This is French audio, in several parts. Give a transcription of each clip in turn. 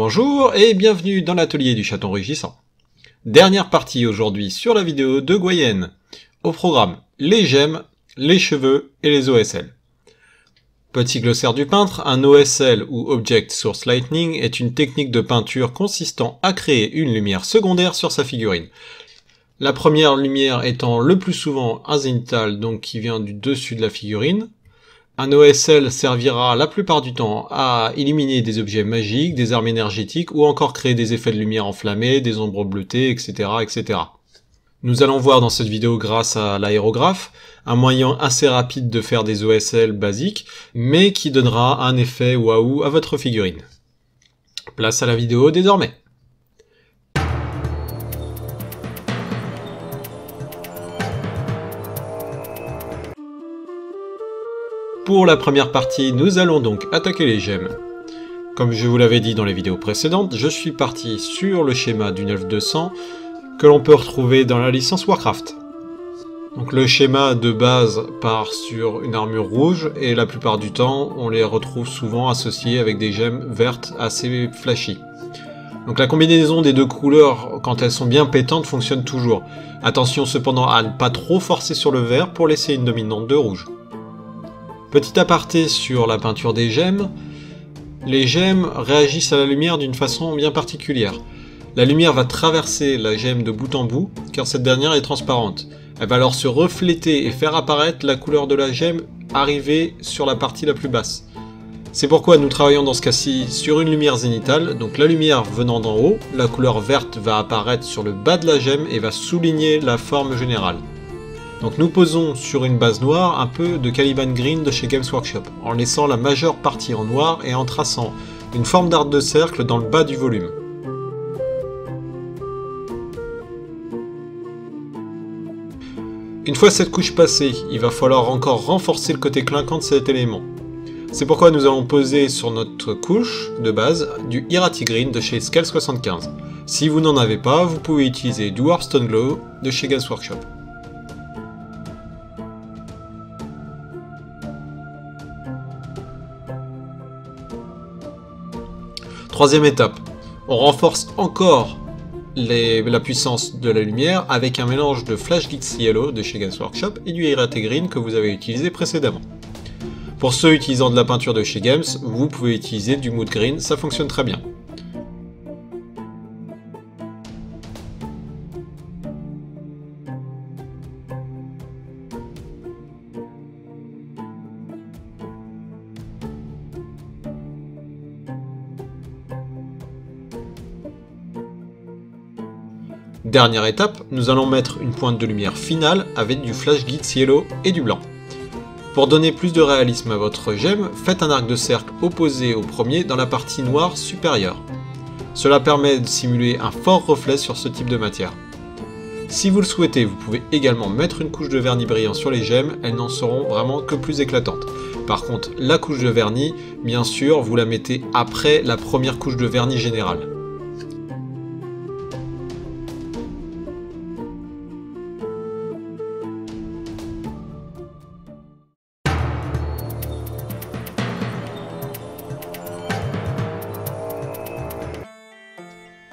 Bonjour et bienvenue dans l'atelier du chaton rugissant. Dernière partie aujourd'hui sur la vidéo de Guyenne. Au programme, les gemmes, les cheveux et les OSL. Petit glossaire du peintre, un OSL ou Object Source Lighting est une technique de peinture consistant à créer une lumière secondaire sur sa figurine. La première lumière étant le plus souvent un zénithal, donc qui vient du dessus de la figurine. Un OSL servira la plupart du temps à éliminer des objets magiques, des armes énergétiques ou encore créer des effets de lumière enflammés, des ombres bleutées, etc., etc. Nous allons voir dans cette vidéo grâce à l'aérographe, un moyen assez rapide de faire des OSL basiques, mais qui donnera un effet waouh à votre figurine. Place à la vidéo désormais. Pour la première partie, nous allons donc attaquer les gemmes. Comme je vous l'avais dit dans les vidéos précédentes, je suis parti sur le schéma du 9200 que l'on peut retrouver dans la licence Warcraft. Donc le schéma de base part sur une armure rouge et la plupart du temps on les retrouve souvent associés avec des gemmes vertes assez flashy. Donc la combinaison des deux couleurs quand elles sont bien pétantes fonctionne toujours. Attention cependant à ne pas trop forcer sur le vert pour laisser une dominante de rouge. Petit aparté sur la peinture des gemmes, les gemmes réagissent à la lumière d'une façon bien particulière. La lumière va traverser la gemme de bout en bout, car cette dernière est transparente. Elle va alors se refléter et faire apparaître la couleur de la gemme arrivée sur la partie la plus basse. C'est pourquoi nous travaillons dans ce cas-ci sur une lumière zénithale, donc la lumière venant d'en haut, la couleur verte va apparaître sur le bas de la gemme et va souligner la forme générale. Donc nous posons sur une base noire un peu de Caliban Green de chez Games Workshop, en laissant la majeure partie en noir et en traçant une forme d'arc de cercle dans le bas du volume. Une fois cette couche passée, il va falloir encore renforcer le côté clinquant de cet élément. C'est pourquoi nous allons poser sur notre couche de base du Irati Green de chez Scale 75. Si vous n'en avez pas, vous pouvez utiliser du Warpstone Glow de chez Games Workshop. Troisième étape, on renforce encore la puissance de la lumière avec un mélange de Flash Geeks Yellow de chez Games Workshop et du Irate Green que vous avez utilisé précédemment. Pour ceux utilisant de la peinture de chez Games, vous pouvez utiliser du Mood Green, ça fonctionne très bien. Dernière étape, nous allons mettre une pointe de lumière finale avec du Flash Geeks Yellow et du blanc. Pour donner plus de réalisme à votre gemme, faites un arc de cercle opposé au premier dans la partie noire supérieure. Cela permet de simuler un fort reflet sur ce type de matière. Si vous le souhaitez, vous pouvez également mettre une couche de vernis brillant sur les gemmes, elles n'en seront vraiment que plus éclatantes. Par contre, la couche de vernis, bien sûr, vous la mettez après la première couche de vernis général.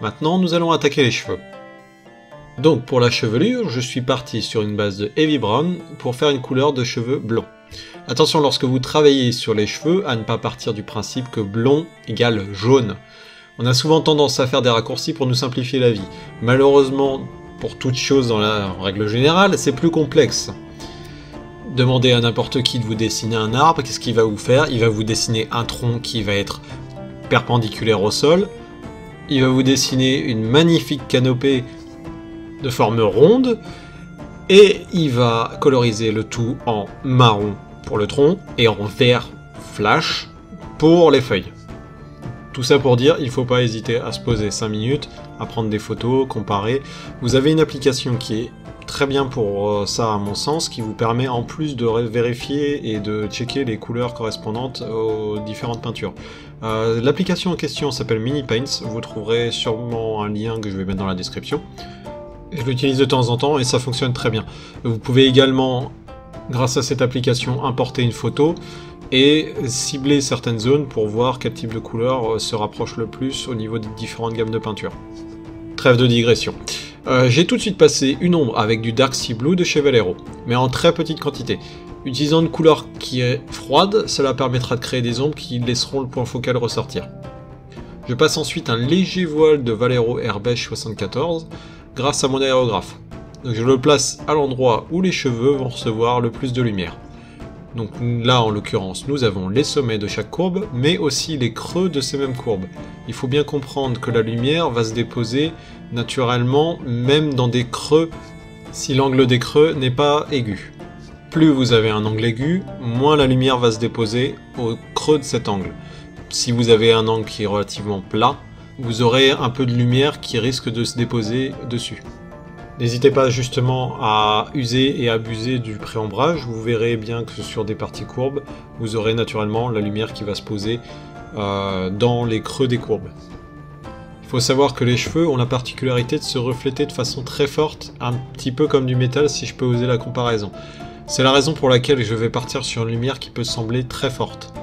Maintenant, nous allons attaquer les cheveux. Donc pour la chevelure, je suis parti sur une base de Heavy Brown pour faire une couleur de cheveux blond. Attention lorsque vous travaillez sur les cheveux à ne pas partir du principe que blond égale jaune. On a souvent tendance à faire des raccourcis pour nous simplifier la vie. Malheureusement, pour toute chose dans la règle générale, c'est plus complexe. Demandez à n'importe qui de vous dessiner un arbre, qu'est-ce qu'il va vous faire? Il va vous dessiner un tronc qui va être perpendiculaire au sol. Il va vous dessiner une magnifique canopée de forme ronde et il va coloriser le tout en marron pour le tronc et en vert flash pour les feuilles. Tout ça pour dire, il ne faut pas hésiter à se poser 5 minutes, à prendre des photos, comparer. Vous avez une application qui est très bien pour ça à mon sens, qui vous permet en plus de vérifier et de checker les couleurs correspondantes aux différentes peintures. L'application en question s'appelle Mini Paints, vous trouverez sûrement un lien que je vais mettre dans la description. Je l'utilise de temps en temps et ça fonctionne très bien. Vous pouvez également, grâce à cette application, importer une photo et cibler certaines zones pour voir quel type de couleur se rapproche le plus au niveau des différentes gammes de peinture. Trêve de digression. J'ai tout de suite passé une ombre avec du Dark Sea Blue de chez Vallejo, mais en très petite quantité. Utilisant une couleur qui est froide, cela permettra de créer des ombres qui laisseront le point focal ressortir. Je passe ensuite un léger voile de Vallejo Air Beige 74 grâce à mon aérographe. Donc je le place à l'endroit où les cheveux vont recevoir le plus de lumière. Donc là, en l'occurrence, nous avons les sommets de chaque courbe, mais aussi les creux de ces mêmes courbes. Il faut bien comprendre que la lumière va se déposer naturellement, même dans des creux, si l'angle des creux n'est pas aigu. Plus vous avez un angle aigu, moins la lumière va se déposer au creux de cet angle. Si vous avez un angle qui est relativement plat, vous aurez un peu de lumière qui risque de se déposer dessus. N'hésitez pas justement à user et abuser du pré-ombrage, vous verrez bien que sur des parties courbes, vous aurez naturellement la lumière qui va se poser dans les creux des courbes. Il faut savoir que les cheveux ont la particularité de se refléter de façon très forte, un petit peu comme du métal si je peux oser la comparaison. C'est la raison pour laquelle je vais partir sur une lumière qui peut sembler très forte.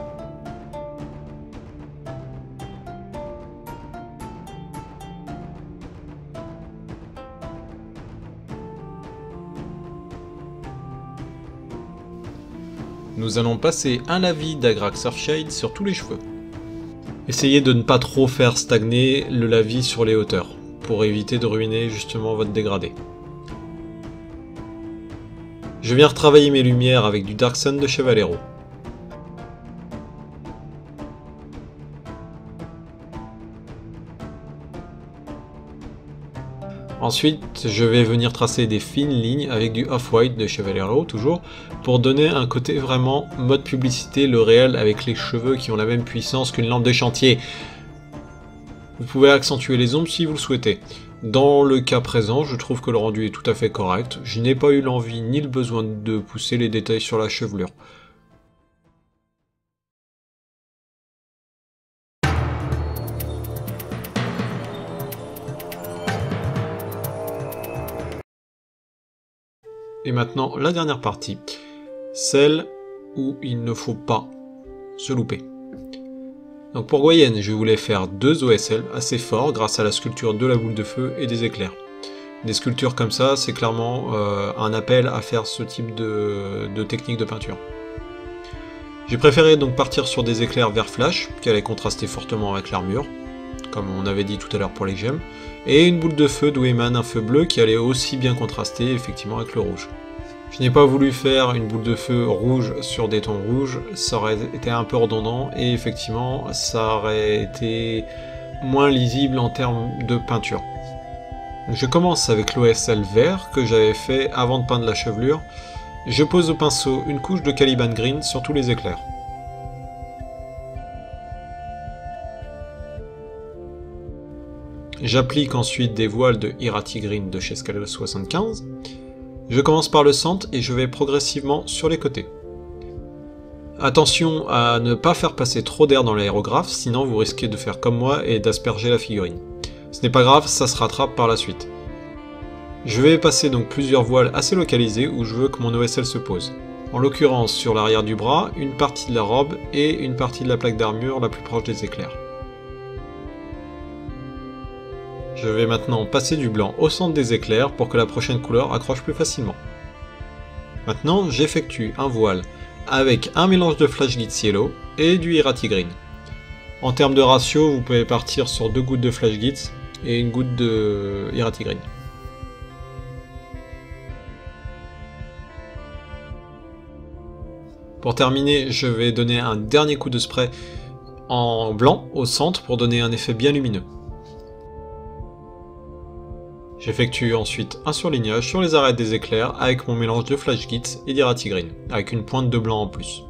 Nous allons passer un lavis d'Agrax Earthshade sur tous les cheveux. Essayez de ne pas trop faire stagner le lavis sur les hauteurs, pour éviter de ruiner justement votre dégradé. Je viens retravailler mes lumières avec du Dark Sun de chez Vallejo. Ensuite, je vais venir tracer des fines lignes avec du Off-White de chez Vallejo, toujours, pour donner un côté vraiment mode publicité, le réel avec les cheveux qui ont la même puissance qu'une lampe de chantier. Vous pouvez accentuer les ombres si vous le souhaitez. Dans le cas présent, je trouve que le rendu est tout à fait correct. Je n'ai pas eu l'envie ni le besoin de pousser les détails sur la chevelure. Et maintenant, la dernière partie, celle où il ne faut pas se louper. Donc pour Guyenne, je voulais faire 2 OSL assez forts grâce à la sculpture de la boule de feu et des éclairs. Des sculptures comme ça, c'est clairement un appel à faire ce type de technique de peinture. J'ai préféré donc partir sur des éclairs vert flash, qui allaient contraster fortement avec l'armure, comme on avait dit tout à l'heure pour les gemmes, et une boule de feu d'où émane un feu bleu qui allait aussi bien contraster effectivement avec le rouge. Je n'ai pas voulu faire une boule de feu rouge sur des tons rouges, ça aurait été un peu redondant et effectivement ça aurait été moins lisible en termes de peinture. Je commence avec l'OSL vert que j'avais fait avant de peindre la chevelure. Je pose au pinceau une couche de Caliban Green sur tous les éclairs. J'applique ensuite des voiles de Irati Green de chez Scale 75. Je commence par le centre et je vais progressivement sur les côtés. Attention à ne pas faire passer trop d'air dans l'aérographe, sinon vous risquez de faire comme moi et d'asperger la figurine. Ce n'est pas grave, ça se rattrape par la suite. Je vais passer donc plusieurs voiles assez localisées où je veux que mon OSL se pose. En l'occurrence sur l'arrière du bras, une partie de la robe et une partie de la plaque d'armure la plus proche des éclairs. Je vais maintenant passer du blanc au centre des éclairs pour que la prochaine couleur accroche plus facilement. Maintenant, j'effectue un voile avec un mélange de Flash Glitz Yellow et du Irati Green. En termes de ratio, vous pouvez partir sur 2 gouttes de Flash Glitz et une goutte de Irati Green. Pour terminer, je vais donner un dernier coup de spray en blanc au centre pour donner un effet bien lumineux. J'effectue ensuite un surlignage sur les arêtes des éclairs avec mon mélange de Flash Glitz et d'Irati Green, avec une pointe de blanc en plus.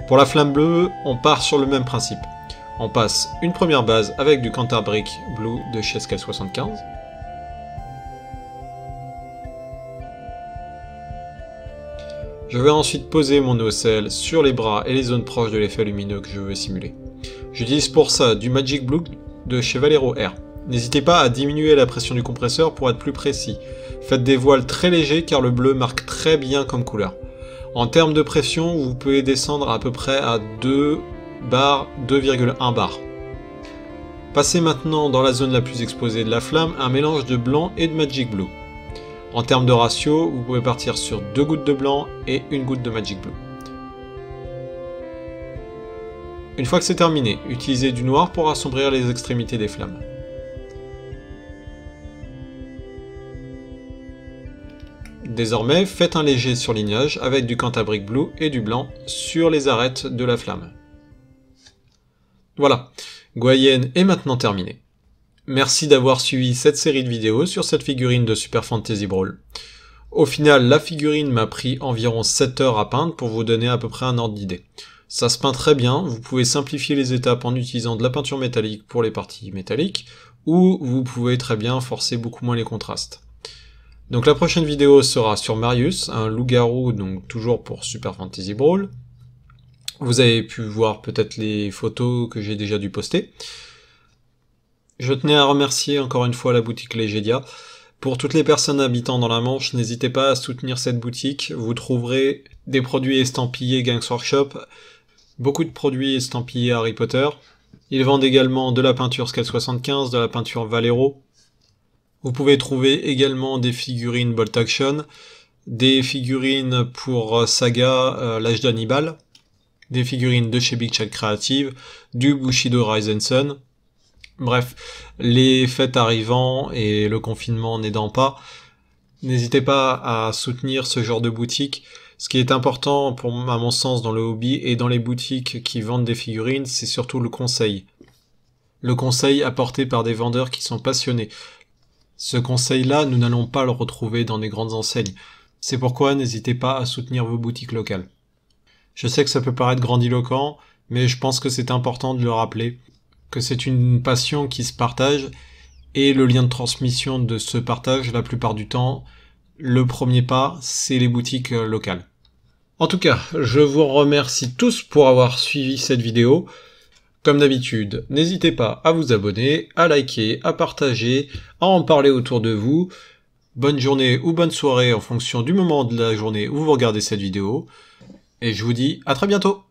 Pour la flamme bleue, on part sur le même principe. On passe une première base avec du Canterbrick Blue de chez Scale 75. Je vais ensuite poser mon OSL sur les bras et les zones proches de l'effet lumineux que je veux simuler. J'utilise pour ça du Magic Blue de chez Vallejo Air. N'hésitez pas à diminuer la pression du compresseur pour être plus précis. Faites des voiles très légers car le bleu marque très bien comme couleur. En termes de pression, vous pouvez descendre à peu près à 2 bars, 2,1 bars. Passez maintenant dans la zone la plus exposée de la flamme un mélange de blanc et de Magic Blue. En termes de ratio, vous pouvez partir sur 2 gouttes de blanc et 1 goutte de Magic Blue. Une fois que c'est terminé, utilisez du noir pour assombrir les extrémités des flammes. Désormais, faites un léger surlignage avec du Cantabric Blue et du blanc sur les arêtes de la flamme. Voilà, Guyenne est maintenant terminée. Merci d'avoir suivi cette série de vidéos sur cette figurine de Super Fantasy Brawl. Au final, la figurine m'a pris environ 7 heures à peindre pour vous donner à peu près un ordre d'idée. Ça se peint très bien, vous pouvez simplifier les étapes en utilisant de la peinture métallique pour les parties métalliques, ou vous pouvez très bien forcer beaucoup moins les contrastes. Donc la prochaine vidéo sera sur Marius, un loup-garou, donc toujours pour Super Fantasy Brawl. Vous avez pu voir peut-être les photos que j'ai déjà dû poster. Je tenais à remercier encore une fois la boutique Legedia. Pour toutes les personnes habitant dans la Manche, n'hésitez pas à soutenir cette boutique. Vous trouverez des produits estampillés Games Workshop, beaucoup de produits estampillés Harry Potter. Ils vendent également de la peinture Scale 75, de la peinture Valero. Vous pouvez trouver également des figurines Bolt Action, des figurines pour Saga, l'âge d'Hannibal, des figurines de chez Big Chat Creative, du Bushido Rise and Sun. Bref, les fêtes arrivant et le confinement n'aidant pas, n'hésitez pas à soutenir ce genre de boutique. Ce qui est important à mon sens dans le hobby et dans les boutiques qui vendent des figurines, c'est surtout le conseil. Le conseil apporté par des vendeurs qui sont passionnés. Ce conseil-là, nous n'allons pas le retrouver dans des grandes enseignes. C'est pourquoi n'hésitez pas à soutenir vos boutiques locales. Je sais que ça peut paraître grandiloquent, mais je pense que c'est important de le rappeler, que c'est une passion qui se partage, et le lien de transmission de ce partage, la plupart du temps, le premier pas, c'est les boutiques locales. En tout cas, je vous remercie tous pour avoir suivi cette vidéo. Comme d'habitude, n'hésitez pas à vous abonner, à liker, à partager, à en parler autour de vous. Bonne journée ou bonne soirée en fonction du moment de la journée où vous regardez cette vidéo. Et je vous dis à très bientôt.